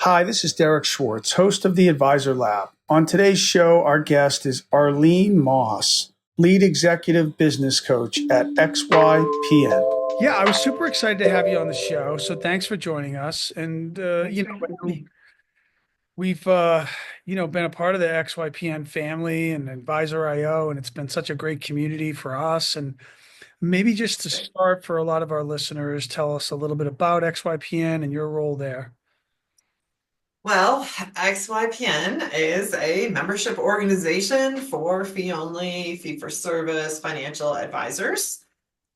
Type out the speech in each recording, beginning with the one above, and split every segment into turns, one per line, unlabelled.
Hi, this is Derek Schwartz, host of the Advisor Lab. On today's show, our guest is Arlene Moss, lead executive business coach at XYPN. Yeah, I was super excited to have you on the show. So thanks for joining us. And,
Thanks for having me.
we've, been a part of the XYPN family and Advisor IO, and it's been such a great community for us. And maybe just to start for a lot of our listeners, tell us a little bit about XYPN and your role there.
Well, XYPN is a membership organization for fee-only, fee-for-service financial advisors.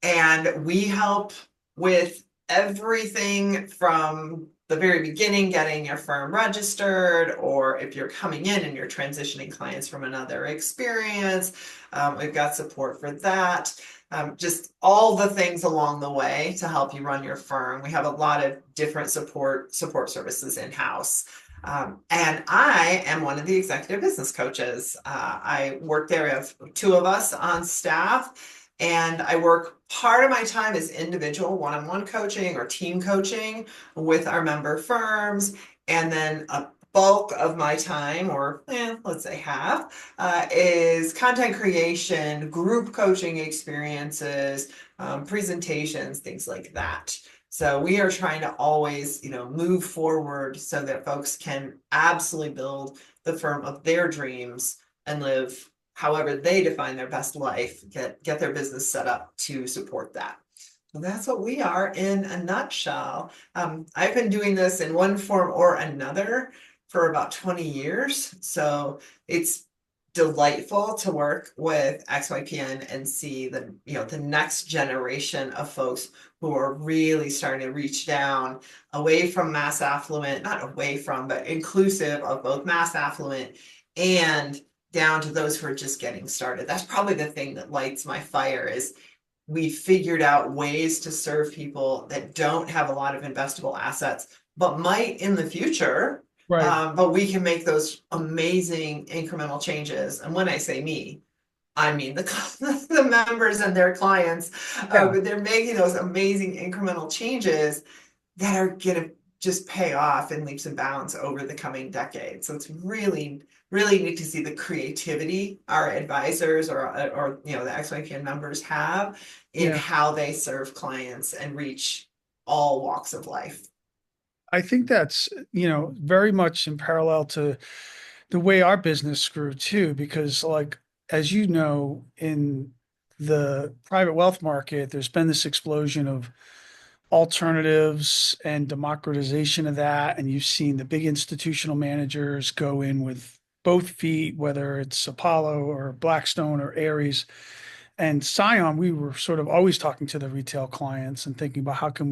And we help with everything from the very beginning, getting your firm registered, or if you're coming in and you're transitioning clients from another experience, we've got support for that. Just all the things along the way to help you run your firm. We have a lot of different support services in-house. And I am one of the executive business coaches. I work there. We have two of us on staff, and I work part of my time is individual one-on-one coaching or team coaching with our member firms. And then a bulk of my time, or let's say half, is content creation, group coaching experiences, presentations, things like that. So we are trying to always, move forward so that folks can absolutely build the firm of their dreams and live however they define their best life, get their business set up to support that. So that's what we are in a nutshell. I've been doing this in one form or another for about 20 years. So it's delightful to work with XYPN and see the next generation of folks who are really starting to reach down away from mass affluent, not away from, but inclusive of both mass affluent and down to those who are just getting started. That's probably the thing that lights my fire is we figured out ways to serve people that don't have a lot of investable assets, but might in the future.
Right.
But we can make those amazing incremental changes. And when I say me, I mean the members and their clients. But they're making those amazing incremental changes that are going to just pay off in leaps and bounds over the coming decade. So it's really, really neat to see the creativity our advisors or the XYPN members have in how they serve clients and reach all walks of life.
I think that's, very much in parallel to the way our business grew too, because like, as you know, in the private wealth market, there's been this explosion of alternatives and democratization of that. And you've seen the big institutional managers go in with both feet, whether it's Apollo or Blackstone or Ares. And Scion, we were sort of always talking to the retail clients and thinking about how can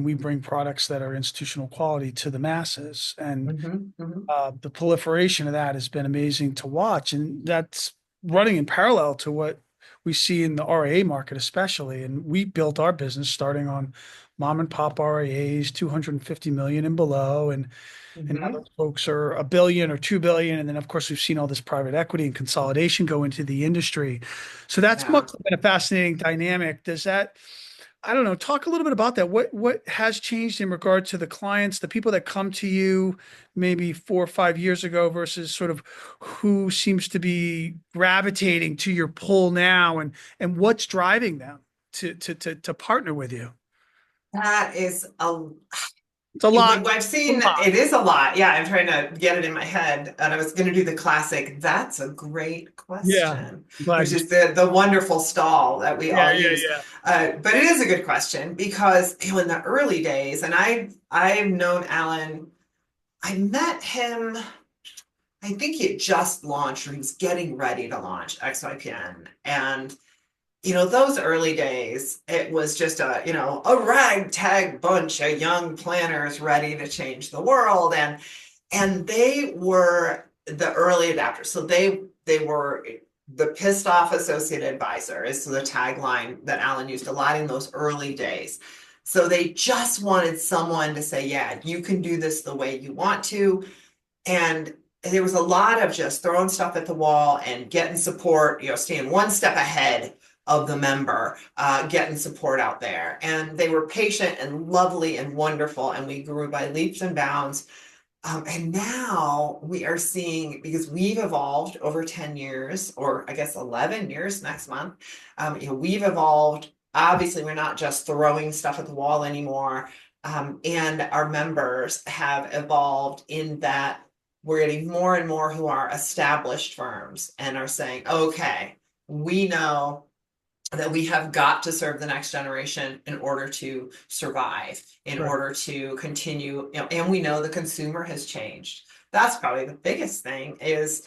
we bring products that are institutional quality to the masses? And the proliferation of that has been amazing to watch. And that's running in parallel to what we see in the RIA market, especially. And we built our business starting on mom and pop RIAs, 250 million and below. And now those folks are a billion or 2 billion. And then, of course, we've seen all this private equity and consolidation go into the industry. So that's much been a fascinating dynamic. Does that, I don't know, talk a little bit about that. What has changed in regard to the clients, the people that come to you maybe 4 or 5 years ago versus sort of who seems to be gravitating to your pull now, and what's driving them to partner with you?
That is
It's a lot.
I've seen it is a lot. Yeah, I'm trying to get it in my head. And I was going to do the classic, that's a great
Yeah.
question,
Glad
which
you.
is the wonderful stall that we
Yeah,
all
yeah,
use.
yeah.
But it is a good question because in the early days, and I've known Alan, I met him, I think he had just launched or he was getting ready to launch XYPN. And those early days, it was just a ragtag bunch of young planners ready to change the world. And they were the early adapters. So they were the pissed off associate advisor is the tagline that Alan used a lot in those early days. So they just wanted someone to say, yeah, you can do this the way you want to. And there was a lot of just throwing stuff at the wall and getting support, staying one step ahead of the member, getting support out there. And they were patient and lovely and wonderful, and we grew by leaps and bounds. And now we are seeing, because we've evolved over 10 years, or I guess 11 years next month, we've evolved. Obviously, we're not just throwing stuff at the wall anymore. And our members have evolved in that we're getting more and more who are established firms and are saying, okay, we know that we have got to serve the next generation in order to survive, in
Right.
order to continue, and we know the consumer has changed. That's probably the biggest thing is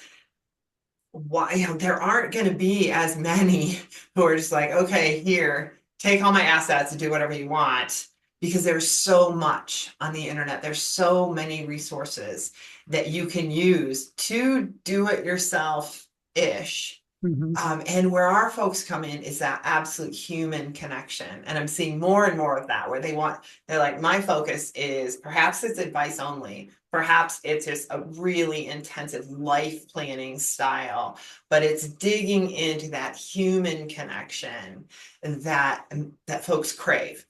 why, there aren't going to be as many who are just like, okay, here, take all my assets and do whatever you want, because there's so much on the internet. There's so many resources that you can use to do it yourself-ish.
Mhm.
And where our folks come in is that absolute human connection. And I'm seeing more and more of that where they're like, my focus is perhaps it's advice only, perhaps it's just a really intensive life planning style, but it's digging into that human connection that folks crave.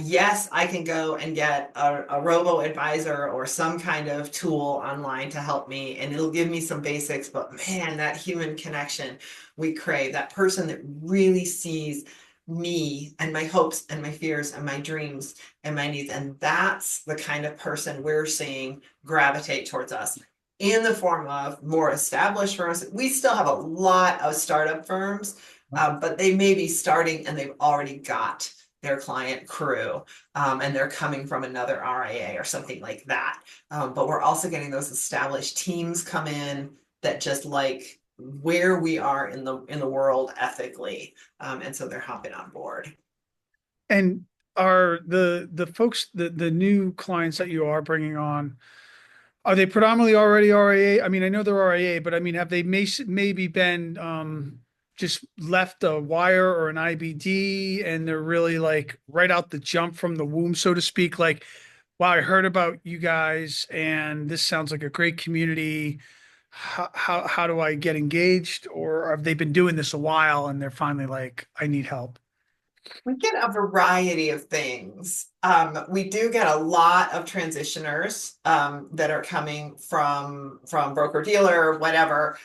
Yes, I can go and get a robo advisor or some kind of tool online to help me, and it'll give me some basics, but man, that human connection we crave, that person that really sees me and my hopes and my fears and my dreams and my needs. And that's the kind of person we're seeing gravitate towards us in the form of more established firms. We still have a lot of startup firms, but they may be starting and they've already got their client crew, and they're coming from another RIA or something like that. But we're also getting those established teams come in that just like where we are in the world ethically, and so they're hopping on board.
And are the folks, the new clients that you are bringing on, are they predominantly already RIA? I mean, I know they're RIA, but I mean, have they maybe been just left a wire or an IBD and they're really like right out the jump from the womb, so to speak? Like, wow, I heard about you guys and this sounds like a great community. How do I get engaged? Or have they been doing this a while and they're finally like, I need help?
We get a variety of things. We do get a lot of transitioners that are coming from broker dealer, whatever.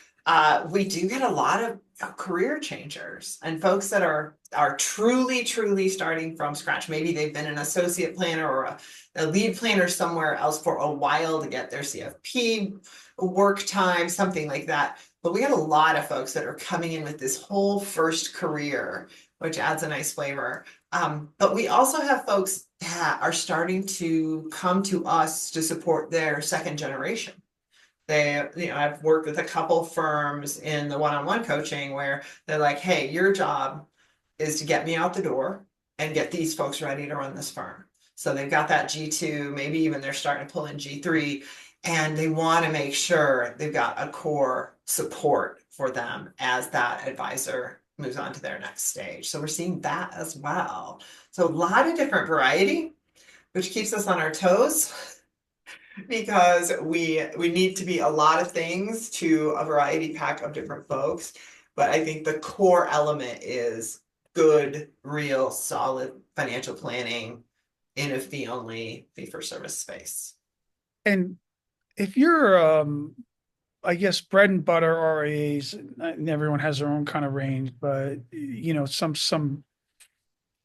We do get a lot of career changers and folks that are truly starting from scratch. Maybe they've been an associate planner or a lead planner somewhere else for a while to get their CFP work time, something like that. But we get a lot of folks that are coming in with this whole first career, which adds a nice flavor. But we also have folks that are starting to come to us to support their second generation. I've worked with a couple firms in the one-on-one coaching where they're like, hey, your job is to get me out the door and get these folks ready to run this firm. So they've got that G2, maybe even they're starting to pull in G3, and they want to make sure they've got a core support for them as that advisor moves on to their next stage. So we're seeing that as well. So a lot of different variety, which keeps us on our toes because we need to be a lot of things to a variety pack of different folks. But I think the core element is good, real, solid financial planning in a fee only, fee for service space.
And if you're, I guess bread and butter RIAs, and everyone has their own kind of range, but some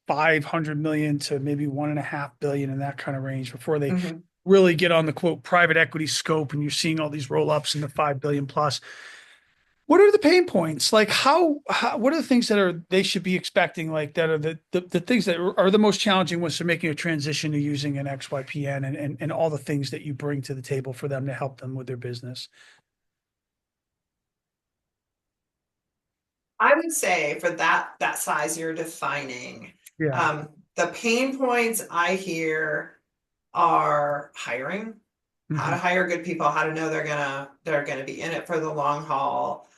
500 million to maybe 1.5 billion in that kind of range before they
Mhm.
really get on the quote private equity scope and you're seeing all these roll ups in the 5 billion plus. What are the pain points? Like what are the things that are they should be expecting, like that are the things that are the most challenging ones to making a transition to using an XYPN and all the things that you bring to the table for them to help them with their business?
I would say for that size you're defining,
Yeah.
the pain points I hear are hiring, how to
Mhm.
hire good people, how to know they're gonna be in it for the long haul,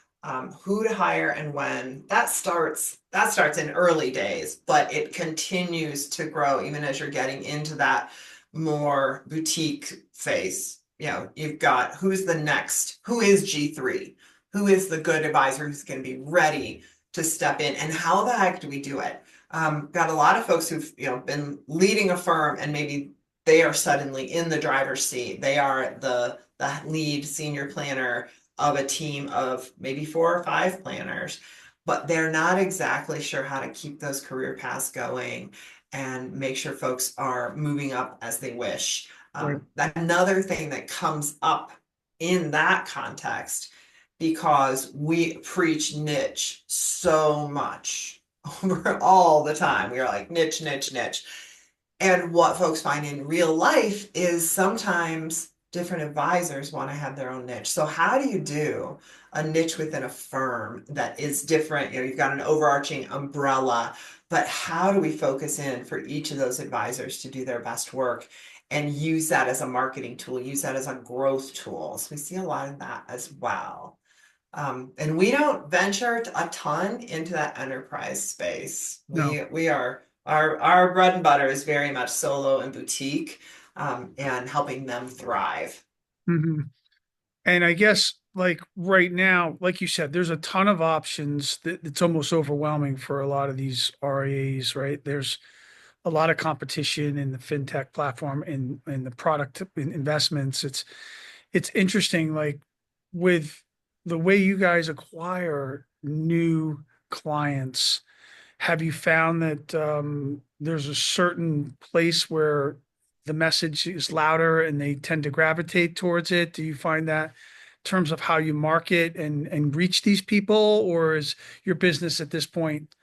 who to hire and when. That starts in early days, but it continues to grow even as you're getting into that more boutique phase. You've got who is the next, who is G3, who is the good advisor who's going to be ready to step in, and how the heck do we do it? Got a lot of folks who've, been leading a firm, and maybe they are suddenly in the driver's seat. They are the lead senior planner of a team of maybe 4 or 5 planners, but they're not exactly sure how to keep those career paths going and make sure folks are moving up as they wish.
Right.
Another thing that comes up in that context, because we preach niche so much over all the time. We are like niche, niche, niche. And what folks find in real life is sometimes different advisors want to have their own niche. So how do you do a niche within a firm that is different? You've got an overarching umbrella, but how do we focus in for each of those advisors to do their best work and use that as a marketing tool, use that as a growth tool? So we see a lot of that as well. And we don't venture a ton into that enterprise space.
No.
We are our bread and butter is very much solo and boutique, and helping them thrive.
Hmm. And I guess like right now, like you said, there's a ton of options that it's almost overwhelming for a lot of these RIAs, right? There's a lot of competition in the fintech platform in the product investments. It's interesting, like with the way you guys acquire new clients, have you found that there's a certain place where the message is louder and they tend to gravitate towards it? Do you find that in terms of how you market and reach these people, or is your business at this point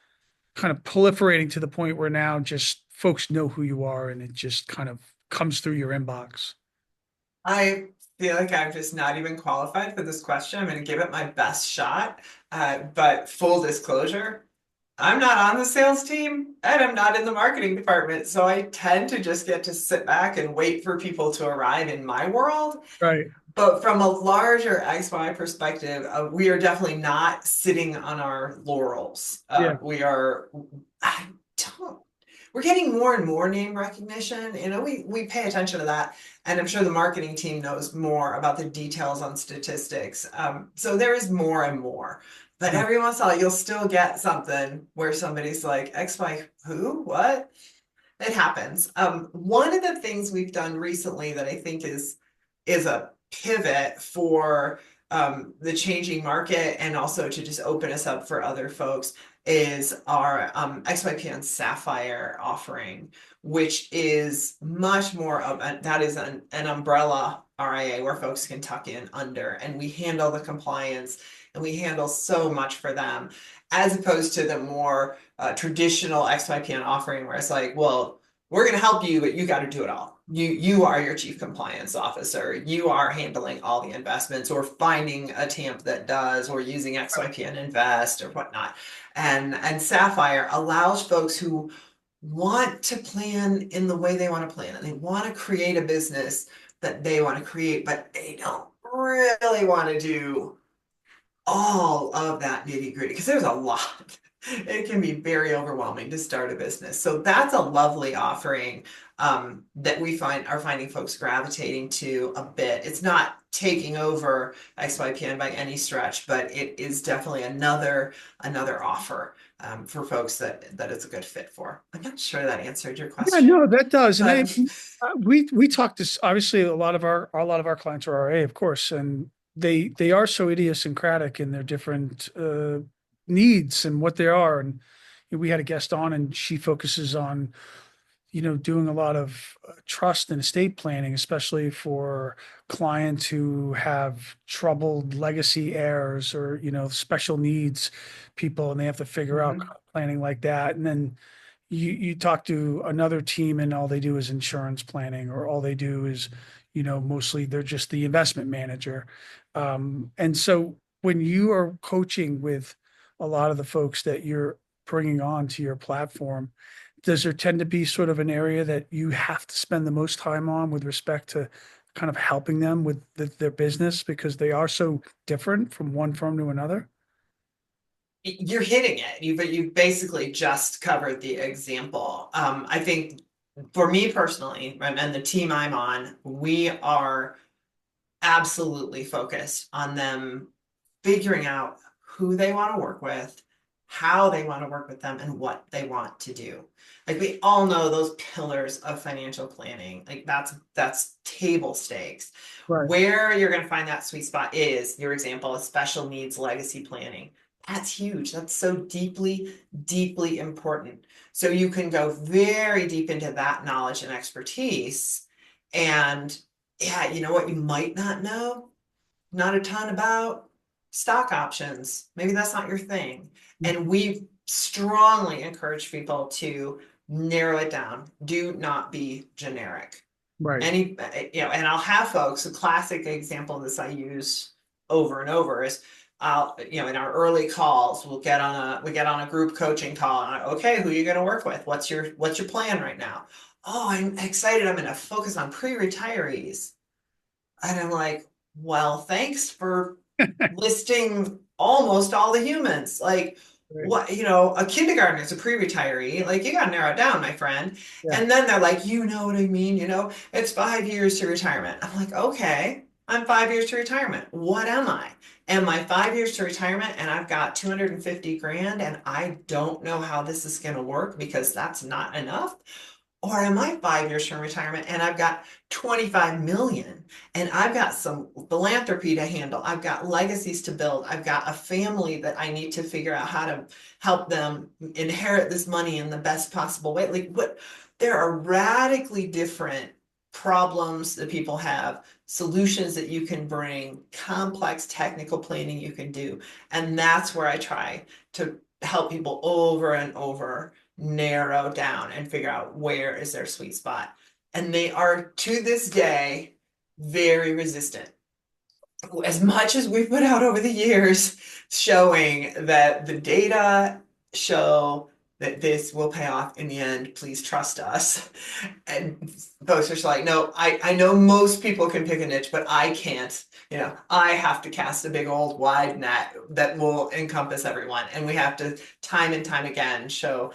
kind of proliferating to the point where now just folks know who you are and it just kind of comes through your inbox?
I feel like I'm just not even qualified for this question. I'm going to give it my best shot. But full disclosure, I'm not on the sales team and I'm not in the marketing department. So I tend to just get to sit back and wait for people to arrive in my world.
Right.
But from a larger XY perspective, we are definitely not sitting on our laurels.
Yeah.
We are, I don't, we're getting more and more name recognition. We pay attention to that. And I'm sure the marketing team knows more about the details on statistics. So there is more and more. But
Yeah.
every once in a while, you'll still get something where somebody's like, XY, who? What? It happens. One of the things we've done recently that I think is a pivot for the changing market, and also to just open us up for other folks, is our XYPN Sapphire offering, which is much more of that is an umbrella RIA where folks can tuck in under, and we handle the compliance and we handle so much for them, as opposed to the more traditional XYPN offering where it's like, well, we're going to help you, but you got to do it all. You are your chief compliance officer. You are handling all the investments, or finding a TAMP that does, or using XYPN Invest or whatnot. And Sapphire allows folks who want to plan in the way they want to plan, and they want to create a business that they want to create, but they don't really want to do all of that nitty gritty, because there's a lot. It can be very overwhelming to start a business. So that's a lovely offering that we are finding folks gravitating to a bit. It's not taking over XYPN by any stretch, but it is definitely another offer for folks that it's a good fit for. I'm not sure that answered your
Yeah, no,
question,
that does. And
but
we talk to obviously a lot of our clients are RA, of course, and they are so idiosyncratic in their different needs and what they are. And we had a guest on, and she focuses on doing a lot of trust and estate planning, especially for clients who have troubled legacy heirs or special needs people, and they have to figure out
Mhm.
planning like that. And then you talk to another team and all they do is insurance planning, or all they do is mostly they're just the investment manager. And so when you are coaching with a lot of the folks that you're bringing on to your platform, does there tend to be sort of an area that you have to spend the most time on with respect to kind of helping them with their business, because they are so different from one firm to another?
You're hitting it. You've basically just covered the example. I think for me personally, and the team I'm on, we are absolutely focused on them figuring out who they want to work with, how they want to work with them and what they want to do. Like we all know those pillars of financial planning. Like that's table stakes.
Right.
Where you're going to find that sweet spot is your example of special needs legacy planning. That's huge. That's so deeply, deeply important. So you can go very deep into that knowledge and expertise. And yeah, you know what you might not know? Not a ton about stock options. Maybe that's not your thing. And we strongly encourage people to narrow it down. Do not be generic.
Right.
Any, and I'll have folks, a classic example of this I use over and over is in our early calls, we get on a group coaching call and okay, who are you going to work with? What's your plan right now? Oh, I'm excited. I'm going to focus on pre-retirees. And I'm like, well, thanks for listing almost all the humans. Like,
Right.
what, a kindergartner is a pre-retiree. Like, you got to narrow it down, my friend.
Yeah.
And then they're like, you know what I mean? It's 5 years to retirement. I'm like, okay, I'm 5 years to retirement. What am I? Am I 5 years to retirement and I've got 250 grand and I don't know how this is going to work because that's not enough? Or am I 5 years from retirement and I've got 25 million and I've got some philanthropy to handle. I've got legacies to build. I've got a family that I need to figure out how to help them inherit this money in the best possible way. Like there are radically different problems that people have, solutions that you can bring, complex technical planning you can do. And that's where I try to help people over and over narrow down and figure out where is their sweet spot. And they are to this day very resistant. As much as we've put out over the years showing that the data show that this will pay off in the end, please trust us. And folks are just like, no, I know most people can pick a niche, but I can't. I have to cast a big old wide net that will encompass everyone. And we have to time and time again show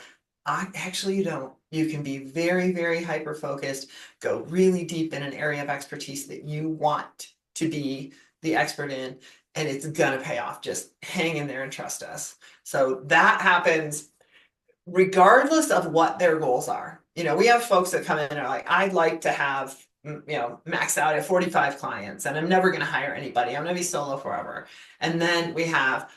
actually you don't. You can be very, very hyper focused, go really deep in an area of expertise that you want to be the expert in, and it's gonna pay off. Just hang in there and trust us. So that happens regardless of what their goals are. We have folks that come in and are like, I'd like to have, max out at 45 clients and I'm never going to hire anybody. I'm going to be solo forever. And then we have,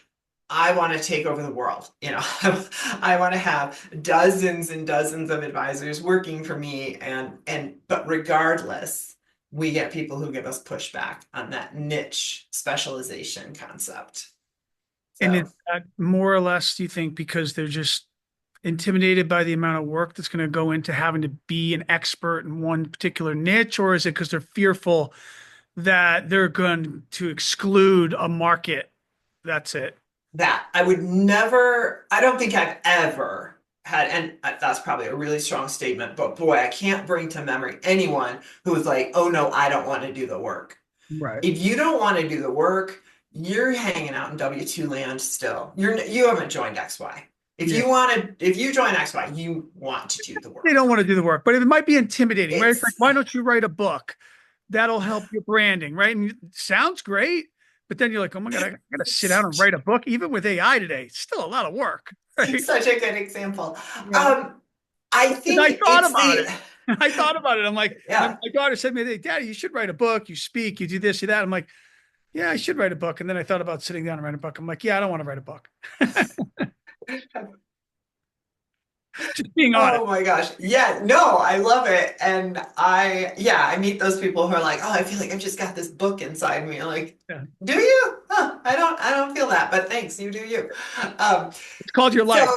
I want to take over the world. I want to have dozens and dozens of advisors working for me. But regardless, we get people who give us pushback on that niche specialization concept.
And
So
is that more or less, do you think, because they're just intimidated by the amount of work that's going to go into having to be an expert in one particular niche, or is it because they're fearful that they're going to exclude a market? That's it.
that I would never, I don't think I've ever had, and that's probably a really strong statement, but boy, I can't bring to memory anyone who was like, oh no, I don't want to do the work.
Right.
If you don't want to do the work, you're hanging out in W-2 land still. You haven't joined XY.
Yeah.
If you join XY, you want to do the
They
work.
don't want to do the work, but it might be intimidating, right? It's like,
It's
why don't you write a book? That'll help your branding, right? And it sounds great, but then you're like, oh my God, I got to sit down and write a book. Even with AI today, it's still a lot of work, right?
such a good example.
Yeah.
I
Because I
think
thought
it's
about
the,
it. I thought about it. I'm like,
yeah.
my daughter said to me, Daddy, you should write a book. You speak, you do this, you that. I'm like, yeah, I should write a book. And then I thought about sitting down and writing a book. I'm like, yeah, I don't want to write a book. Just being honest.
Oh my gosh. Yeah, no, I love it. And I meet those people who are like, oh, I feel like I've just got this book inside me. I'm like,
Yeah.
do you? Huh, I don't feel that, but thanks, you do you. Um,
It's called your life.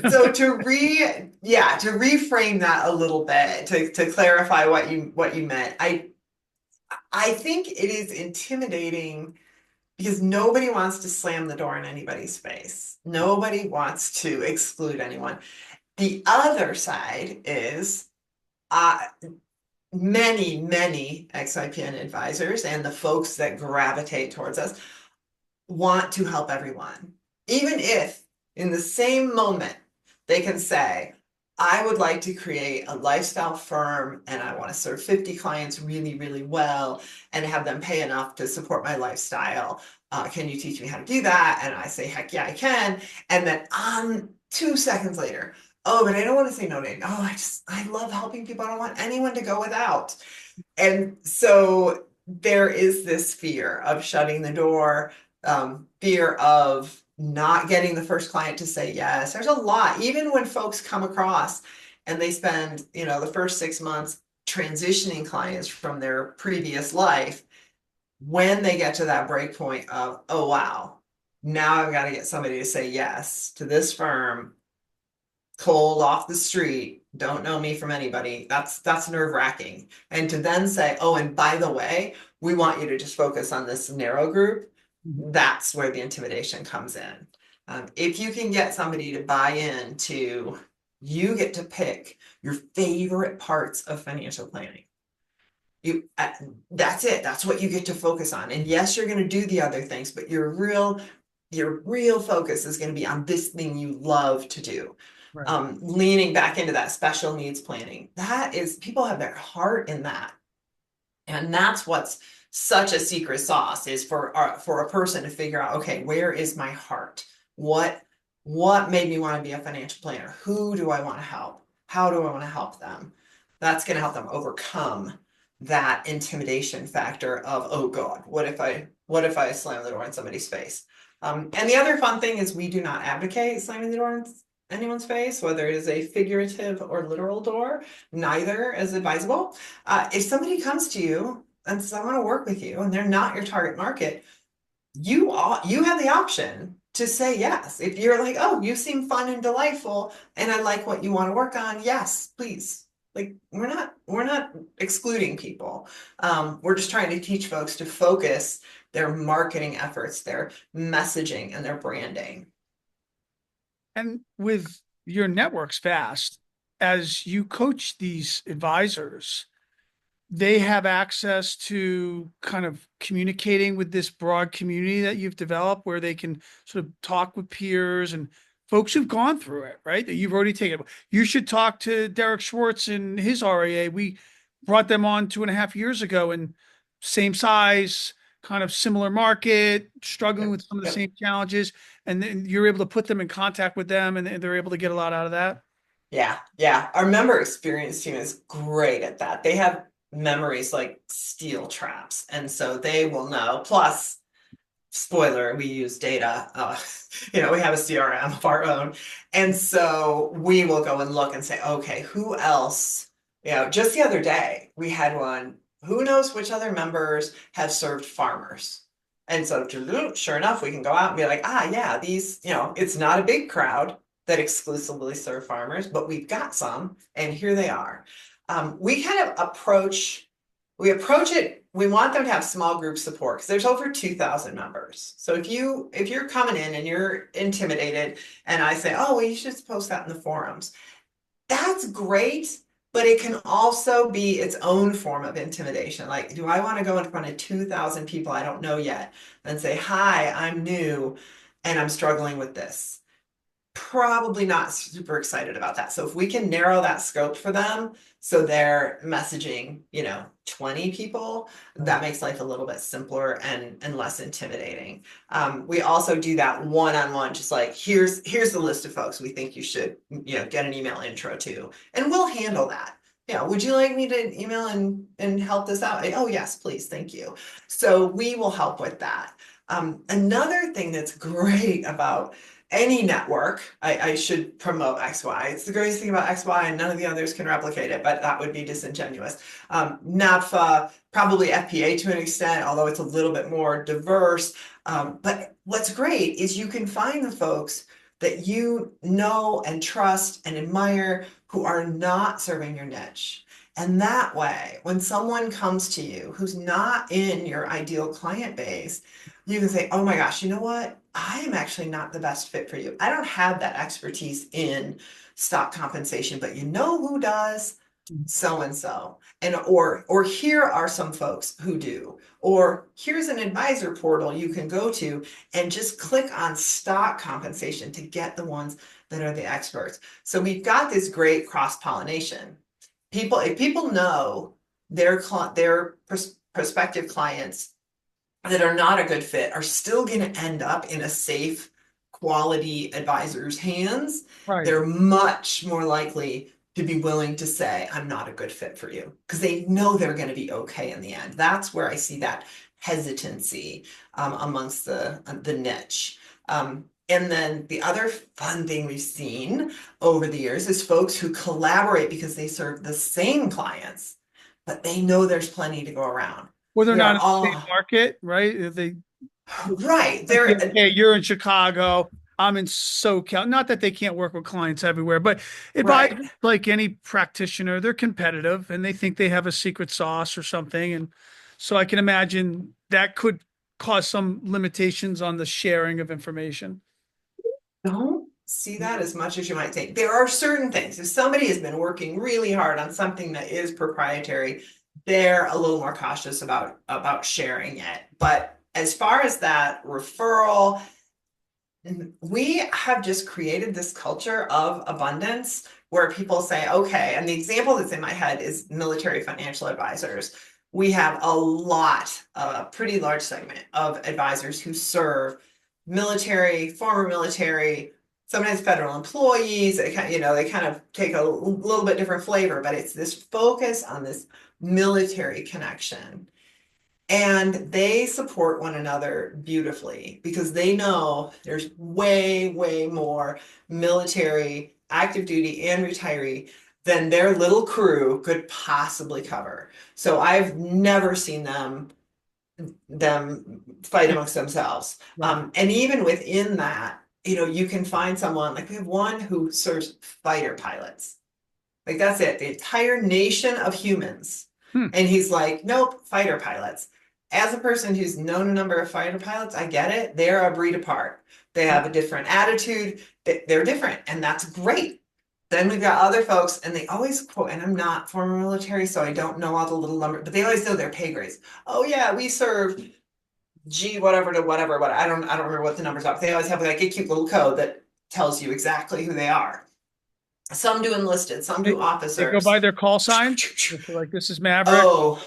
so to reframe that a little bit, to clarify what you meant, I think it is intimidating because nobody wants to slam the door in anybody's face. Nobody wants to exclude anyone. The other side is uh, many XIPN advisors and the folks that gravitate towards us want to help everyone. Even if in the same moment they can say, I would like to create a lifestyle firm and I want to serve 50 clients really, really well and have them pay enough to support my lifestyle. Can you teach me how to do that? And I say, heck yeah, I can. And then 2 seconds later, oh, but I don't want to say no to it. Oh, I love helping people. I don't want anyone to go without. And so there is this fear of shutting the door, fear of not getting the first client to say yes. There's a lot, even when folks come across and they spend, the first 6 months transitioning clients from their previous life, when they get to that break point of, oh, wow, now I've got to get somebody to say yes to this firm, cold off the street, don't know me from anybody, that's nerve-wracking. And to then say, oh, and by the way, we want you to just focus on this narrow group, that's where the intimidation comes in. If you can get somebody to buy in to, you get to pick your favorite parts of financial planning. That's it. That's what you get to focus on. And yes, you're going to do the other things, but your real focus is going to be on this thing you love to do.
Right.
Leaning back into that special needs planning. That is, people have their heart in that. And that's what's such a secret sauce, is for a person to figure out, okay, where is my heart? What made me want to be a financial planner? Who do I want to help? How do I want to help them? That's going to help them overcome that intimidation factor of, oh God, what if I slam the door in somebody's face? And the other fun thing is, we do not advocate slamming the door in anyone's face, whether it is a figurative or literal door. Neither is advisable. If somebody comes to you and says, I want to work with you, and they're not your target market, you have the option to say yes. If you're like, oh, you seem fun and delightful, and I like what you want to work on, yes, please. Like, we're not excluding people. We're just trying to teach folks to focus their marketing efforts, their messaging, and their branding.
And with your networks vast, as you coach these advisors, they have access to kind of communicating with this broad community that you've developed, where they can sort of talk with peers and folks who've gone through it, right? That you've already taken. You should talk to Derek Schwartz and his RIA. We brought them on 2.5 years ago, and same size, kind of similar market, struggling with some of the
Yep.
same challenges. And then you're able to put them in contact with them, and they're able to get a lot out of that.
Yeah. Our member experience team is great at that. They have memories like steel traps, and so they will know. Plus, spoiler, we use data. We have a CRM of our own, and so we will go and look and say, okay, who else? Just the other day we had one. Who knows which other members have served farmers? And so, sure enough, we can go out and be like, yeah, these, it's not a big crowd that exclusively serve farmers, but we've got some, and here they are. We kind of approach it. We want them to have small group support, because there's over 2,000 members. So if you're coming in and you're intimidated, and I say, oh, well, you should post that in the forums, that's great. But it can also be its own form of intimidation. Like, do I want to go in front of 2,000 people I don't know yet and say, hi, I'm new and I'm struggling with this? Probably not super excited about that. So if we can narrow that scope for them, so they're messaging, 20 people, that makes life a little bit simpler and less intimidating. We also do that one-on-one, just like, here's the list of folks we think you should, get an email intro to, and we'll handle that. Would you like me to email and help this out? Oh, yes, please, thank you. So we will help with that. Another thing that's great about any network, I should promote XY. It's the greatest thing about XY, and none of the others can replicate it, but that would be disingenuous. NAPFA, probably FPA to an extent, although it's a little bit more diverse. But what's great is you can find the folks that you know and trust and admire who are not serving your niche. And that way, when someone comes to you who's not in your ideal client base, you can say, oh my gosh, you know what? I am actually not the best fit for you. I don't have that expertise in stock compensation, but you know who does? So and so. And or here are some folks who do. Or here's an advisor portal you can go to and just click on stock compensation to get the ones that are the experts. So we've got this great cross-pollination. If people know their prospective clients that are not a good fit are still going to end up in a safe, quality advisor's hands.
Right.
They're much more likely to be willing to say, I'm not a good fit for you, because they know they're going to be okay in the end. That's where I see that hesitancy amongst the niche. And then the other fun thing we've seen over the years is folks who collaborate because they serve the same clients, but they know there's plenty to go around.
Well, they're
We
not
are
in the same
all
market, right? They
right.
like,
They're
hey, you're in Chicago, I'm in SoCal. Not that they can't work with clients everywhere, but
right.
advisors, like any practitioner, they're competitive and they think they have a secret sauce or something. And so I can imagine that could cause some limitations on the sharing of information.
Don't see that as much as you might think. There are certain things. If somebody has been working really hard on something that is proprietary, they're a little more cautious about sharing it. But as far as that referral, we have just created this culture of abundance where people say, okay, and the example that's in my head is military financial advisors. We have a pretty large segment of advisors who serve military, former military, sometimes federal employees. They kind of take a little bit different flavor, but it's this focus on this military connection. And they support one another beautifully because they know there's way, way more military, active duty, and retiree than their little crew could possibly cover. So I've never seen them fight amongst themselves.
Right.
And even within that, you can find someone like we have one who serves fighter pilots. Like that's it, the entire nation of humans.
Hmm.
And he's like, nope, fighter pilots. As a person who's known a number of fighter pilots, I get it. They're a breed apart. They have a different attitude. They're different, and that's great. Then we've got other folks, and they always quote, and I'm not former military, so I don't know all the little numbers, but they always know their pay grades. Oh yeah, we serve G whatever to whatever, but I don't remember what the numbers are. But they always have like a cute little code that tells you exactly who they are. Some do enlisted, some
They,
do
they go
officers.
by their call sign. If they're like, this is Maverick.
Oh,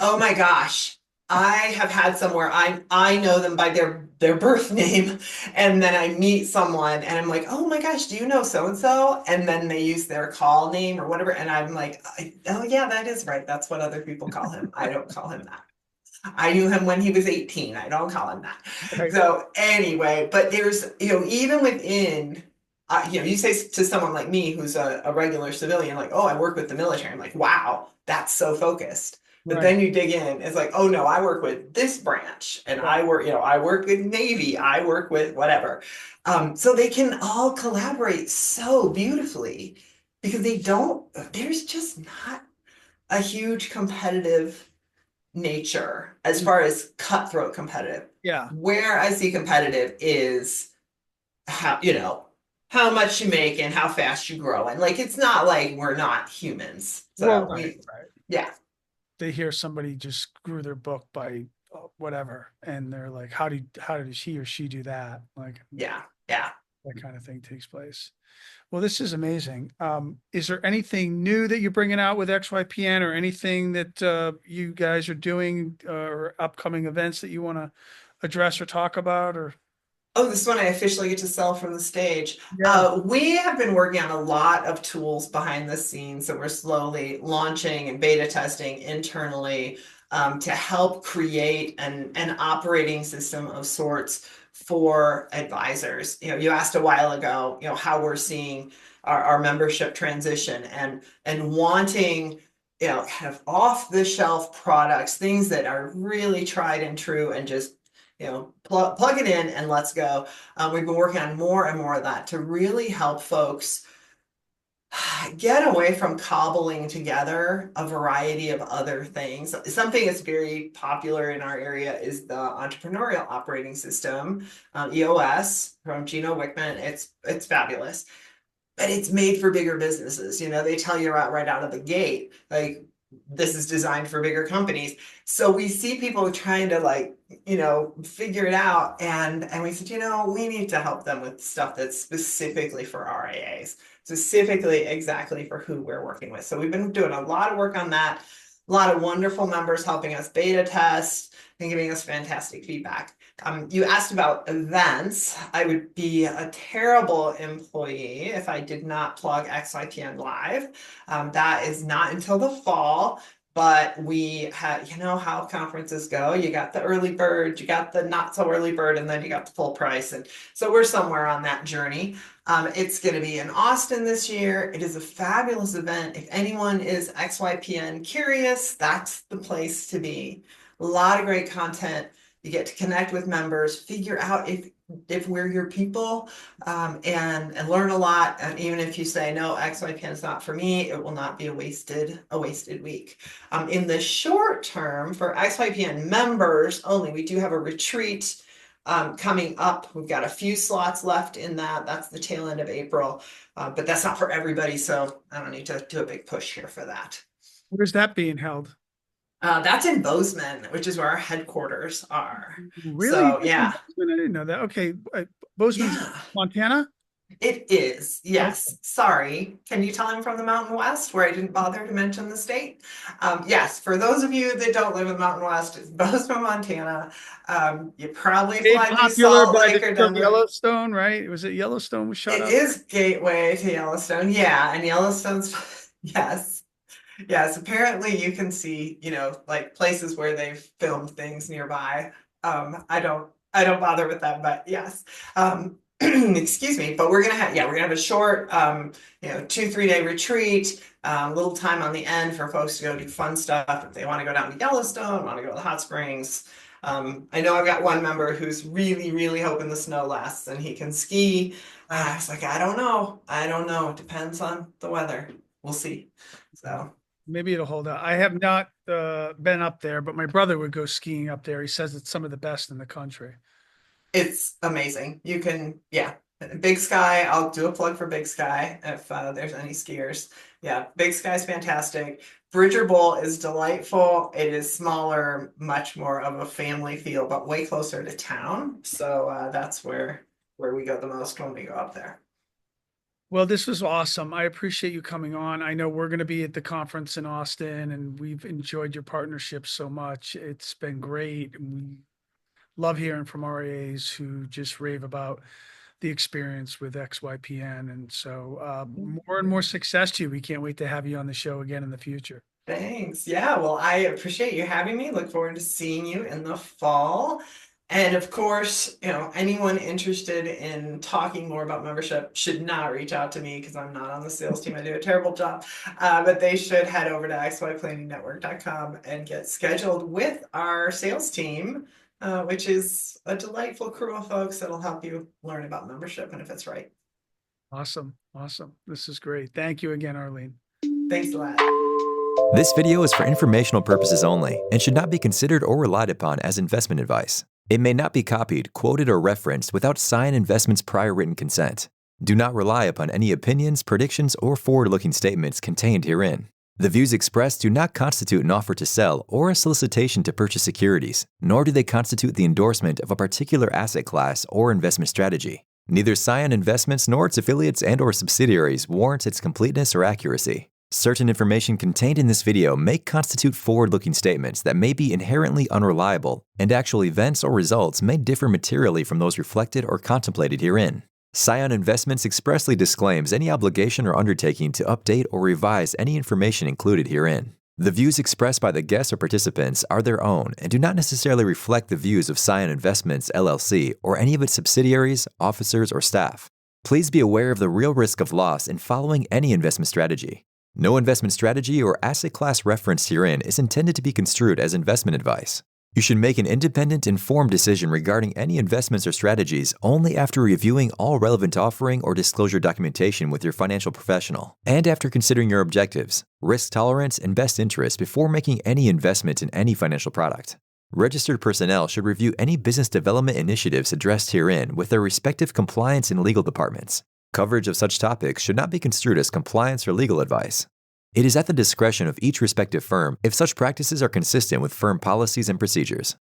oh my gosh. I have had somewhere I know them by their birth name, and then I meet someone and I'm like, oh my gosh, do you know so and so? And then they use their call name or whatever, and I'm like, oh yeah, that is right. That's what other people call him. I don't call him that. I knew him when he was 18. I don't call him that.
Right.
So anyway, but there's, even within, you say to someone like me who's a regular civilian, like, oh, I work with the military. I'm like, wow, that's so focused. But
Right.
then you dig in, it's like, oh no, I work with this branch and
Right.
I work with Navy, I work with whatever. So they can all collaborate so beautifully because there's just not a huge competitive nature as far as cutthroat competitive.
Yeah.
Where I see competitive is how much you make and how fast you grow. And like it's not like we're not humans.
Well,
So
right. Right.
yeah.
They hear somebody just screw their book by whatever, and they're like, how did he or she do that? Like
Yeah. Yeah.
that kind of thing takes place. Well, this is amazing. Is there anything new that you're bringing out with XYPN or anything that you guys are doing or upcoming events that you want to address or talk about? Or
Oh, this one I officially get to sell from the stage.
yeah,
We have been working on a lot of tools behind the scenes that we're slowly launching and beta testing internally to help create an operating system of sorts for advisors. You asked a while ago, how we're seeing our membership transition and wanting kind of off the shelf products, things that are really tried and true and just plug it in and let's go. We've been working on more and more of that to really help folks get away from cobbling together a variety of other things. Something that's very popular in our area is the entrepreneurial operating system, EOS from Gino Wickman. It's fabulous, but it's made for bigger businesses. They tell you right out of the gate, like this is designed for bigger companies. So we see people trying to figure it out. And we said, we need to help them with stuff that's specifically for RIAs, specifically exactly for who we're working with. So we've been doing a lot of work on that. A lot of wonderful members helping us beta test and giving us fantastic feedback. You asked about events. I would be a terrible employee if I did not plug XYPN Live. That is not until the fall, but we had, you know how conferences go. You got the early bird, you got the not so early bird, and then you got the full price. And so we're somewhere on that journey. It's going to be in Austin this year. It is a fabulous event. If anyone is XYPN curious, that's the place to be. A lot of great content. You get to connect with members, figure out if we're your people, and learn a lot. And even if you say no, XYPN is not for me, it will not be a wasted week. In the short term, for XYPN members only, we do have a retreat coming up. We've got a few slots left in that. That's the tail end of April, but that's not for everybody. So I don't need to do a big push here for that.
Where's that being held?
That's in Bozeman, which is where our headquarters are.
Really?
So yeah.
Bozeman? I didn't know that. Okay. Bozeman's
Yeah,
Montana?
it is. Yes.
Okay.
Sorry. Can you tell I'm from the Mountain West where I didn't bother to mention the state? Yes. For those of you that don't live in the Mountain West, it's Bozeman, Montana. You probably
Made
fly through
popular
Salt
by
Lake
the
or
show
Denver.
Yellowstone, right? Was it Yellowstone was shot
It
out
is gateway to Yellowstone. Yeah. And Yellowstone's, yes. Yes, apparently you can see, like places where they've filmed things nearby. I don't bother with that, but yes. Excuse me, but we're gonna have a short, 2-3 day retreat, a little time on the end for folks to go do fun stuff if they want to go down to Yellowstone, want to go to the hot springs. I know I've got one member who's really, really hoping the snow lasts and he can ski. I was like, I don't know. It depends on the weather. We'll see. So.
Maybe it'll hold out. I have not been up there, but my brother would go skiing up there. He says it's some of the best in the country.
It's amazing. You can, yeah. Big Sky, I'll do a plug for Big Sky if there's any skiers. Yeah, Big Sky's fantastic. Bridger Bowl is delightful. It is smaller, much more of a family feel, but way closer to town. So that's where we go the most when we go up there.
Well, this was awesome. I appreciate you coming on. I know we're going to be at the conference in Austin, and we've enjoyed your partnership so much. It's been great. And we love hearing from RAs who just rave about the experience with XYPN. And so more and more success to you. We can't wait to have you on the show again in the future.
Thanks. Yeah, well, I appreciate you having me. Look forward to seeing you in the fall. And of course, anyone interested in talking more about membership should not reach out to me because I'm not on the sales team. I do a terrible job. But they should head over to xyplanningnetwork.com and get scheduled with our sales team, which is a delightful crew of folks that'll help you learn about membership and if it's right.
Awesome. Awesome. This is great. Thank you again, Arlene.
Thanks a lot.
This video is for informational purposes only and should not be considered or relied upon as investment advice. It may not be copied, quoted, or referenced without Cyan Investment's prior written consent. Do not rely upon any opinions, predictions, or forward-looking statements contained herein. The views expressed do not constitute an offer to sell or a solicitation to purchase securities, nor do they constitute the endorsement of a particular asset class or investment strategy. Neither Cyan Investments nor its affiliates and/or subsidiaries warrant its completeness or accuracy. Certain information contained in this video may constitute forward-looking statements that may be inherently unreliable, and actual events or results may differ materially from those reflected or contemplated herein. Cyan Investments expressly disclaims any obligation or undertaking to update or revise any information included herein. The views expressed by the guests or participants are their own and do not necessarily reflect the views of Cyan Investments, LLC, or any of its subsidiaries, officers, or staff. Please be aware of the real risk of loss in following any investment strategy. No investment strategy or asset class referenced herein is intended to be construed as investment advice. You should make an independent, informed decision regarding any investments or strategies only after reviewing all relevant offering or disclosure documentation with your financial professional, and after considering your objectives, risk tolerance, and best interests before making any investment in any financial product. Registered personnel should review any business development initiatives addressed herein with their respective compliance and legal departments. Coverage of such topics should not be construed as compliance or legal advice. It is at the discretion of each respective firm if such practices are consistent with firm policies and procedures.